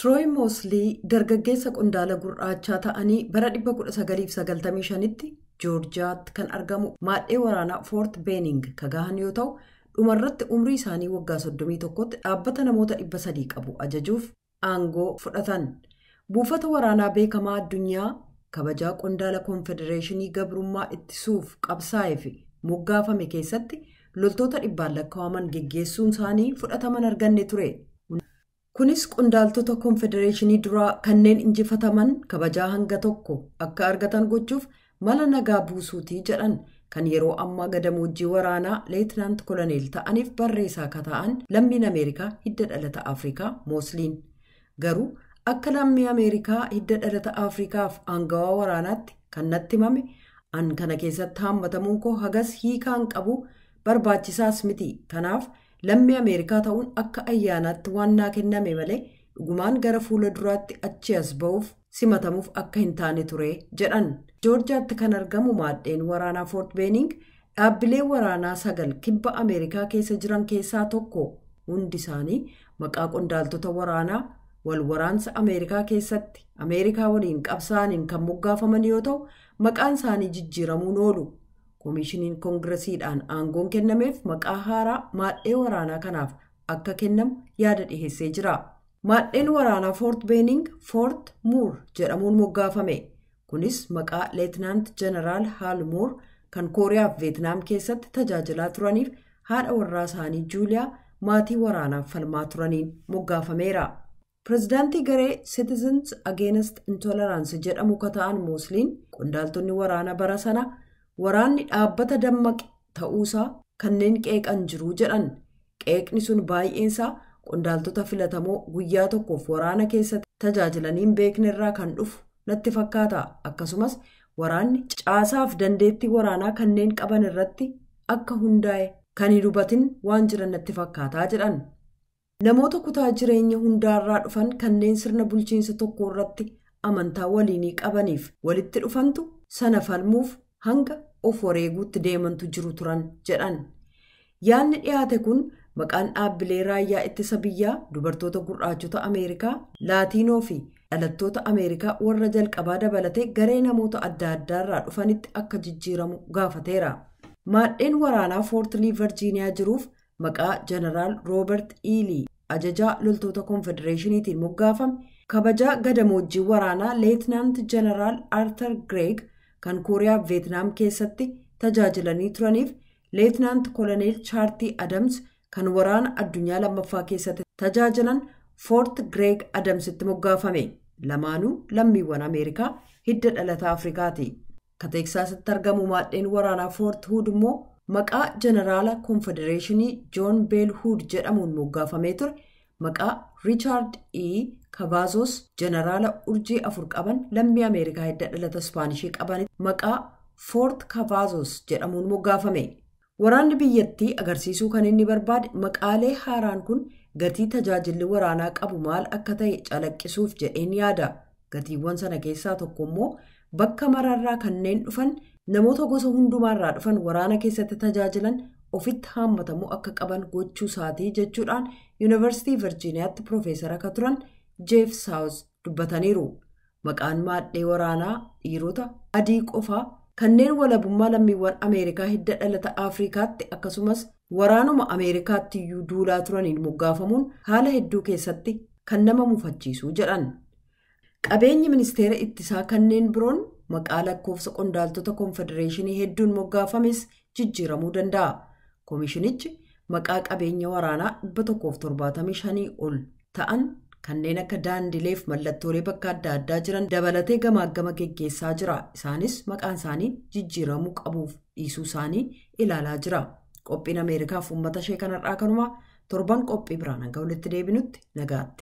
Troy Mosley dargaggeessa qondaala gurraachaa ta'anii bara 1995tti Joorjiyaatti kan argamu maadhee waraanaa Fort Benning kagahan yoo ta'u dhumarratti umrii isaanii waggaa 31tti dhaabbata namoota 300 qabu ajajuuf aangoo fudhatan. Buufata waraanaa beekamaa addunyaa kabajaa qondaala Konfedereeshinii Gabrummaa ittisuuf qabsaa'ee fi moggaafame keessatti loltoota 100 lakkaa'aman geggeessuun isaanii fudhataman arganne ture. Kunis qondaaltota Konfedereeshinii duraa kanneen injifataman kabajaa hanga tokko akka argatan gochuuf mala nagaa buusuutii jedhan kan yeroo ammaa gadamooji waraanaa Leetinaant Koloneel ta'aniif barreessaa akka ta'an lammiin Ameerikaa hidda dhalata Afrikaa Moosliin. Garuu akka lammii Ameerikaa hidda dhalata Afrikaaf aangawaa waraanaatti kan natti himame an kana keessatti hammatamuun koo hagas hiikaan qabu barbaachisaas miti. Kanaaf lammii Ameerikaa ta'uun akka ayyaanaatti waan naa kenname malee dhugumaan gara fuula duraatti achi as ba'uuf simatamuuf akka hin taane ture jedhan. Joorjiyaatti kan argamu maadheen waraanaa Fort Benning dhaabbilee waraanaa 9 kibba Ameerikaa keessa jiran keessaa tokko. Hundi isaanii maqaa qondaaltota waraanaa wal waraansa Ameerikaa keessatti Ameerikaa waliin qabsaa'aniin kan moggaafaman yoo ta'u maqaan isaanii jijjiiramuun oolu. Koomishiniin Koongiresiidhaan aangoon kennameef maqaa haaraa maadhee waraanaa kanaaf akka kennamu yaada dhiheessee jira. Maadheen waraanaa Fort Benning Fort Moore jedhamuun moggaafame. Kunis maqaa Leetinaant Jeneraal Haal Moore kan Kooriyaa fi Veetnaam keessatti tajaajilaa turaniif haadha warraa isaanii Juuliyaa maatii waraanaaf falmaa turaniin moggaafameera. Pireezidaantii garee Citizens Against Intolerance jedhamu kata'an Moosliin qondaaltonni waraana bara sana waraanni dhaabbata dammaqe ta'uusaa kanneen qeeqan jiru jedhan. Qeeqni sun baay'eensaa qondaaltota filatamoo guyyaa tokkoof waraana keessatti tajaajilaniin beeknerraa kan dhufu natti fakkaata. Akkasumas waraanni caasaaf dandeettii waraanaa kanneen qaban irratti akka hundaa'e kan hin hubatin waan jiran natti fakkaataa jedhan. Namoota kutaa jireenya hundaarraa dhufan kanneen sirna bulchiinsa tokko irratti amantaa waliinii qabaniif walitti dhufantu sana falmuuf hanga of wareeguutti deemantu jiru turan jedhan. Yaadni dhiyaate kun maqaan dhaabbilee raayyaa ittisa biyyaa dubartoota gurraachota Ameerikaa, Laatiinoo fi dhalattoota Ameerikaa warra jalqabaa dabalatee garee namoota adda addaarraa dhufanitti akka jijjiiramu gaafateera. Maadheen waraanaa Fort Lee Virgiiniyaa jiruuf maqaa Jeneraal Roobert E. Lee ajajaa loltoota Konfedereeshiniitiin moggaafame, kabajaa gadamoojjii waraanaa Leetinaant Jeneraal Arthur Gregg kan Kooriyaa fi Veetnaam keessatti tajaajilanii turaniif Leetinaant Koloneel Chaartii Adams kan waraana addunyaa lammaffaa keessatti tajaajilan Fort Gregg Adamsitti moggaafame. Lamaanuu lammiiwwan Ameerikaa hidda dhalata Afrikaati. Teeksaasitti argamu maadheen waraanaa Fort Hood immoo maqaa Jeneraala Konfedereeshinii Joon Beel Hood jedhamuun moggaafamee ture. Maqaa Riichaard E. Cavazos Jeneraala urjii 4 qaban lammii Ameerikaa hidda dhalata Ispaanishii qaban maqaa Fort Cavazos jedhamuun moggaafame. Waraanni biyyattii agarsiisuu kan inni barbaade maqaalee haaraan kun gatii tajaajilli waraanaa qabu maal akka ta'e calaqqisuuf jedheen yaada. Gatiiwwan sana keessaa tokko immoo bakka mararraa kanneen dhufan namoota gosa hundumaarraa dhufan waraana keessatti tajaajilan ofitti haammatamuu akka qaban gochuu isaatii jechuudhaan Yuunivarsiitii Virjiiniyaatti Piroofeesara akka turan Jeef Saawus dubbataniiru. Maqaan maadhee waraanaa dhiirota adii qofaa kanneen walabummaa lammiiwwan Ameerikaa hidda dhalata Afrikaatti akkasumas waraanuma Ameerikaatti iyyuu duulaa turaniin moggaafamuun haala hedduu keessatti kan nama mufachiisu jedhan. Qabeenyi ministeera ittisaa kanneen biroon maqaa lakkoofsa qondaaltota Konfedereeshinii hedduun moggaafames jijjiiramuu danda'a. Koomishinichi maqaa qabeenya waraanaa 175 ol ta'an kanneen akka daandileef mallattoolee bakka adda addaa jiran dabalatee gamaagama geggeessaa jira. Isaanis maqaan isaanii jijjiiramuu qabuuf dhiisuu isaanii ilaalaa jira. Qophiin Ameerikaaf uummata ishee kanarraa kanumaa torban qophii biraan hanga walitti deebinutti nagaatti.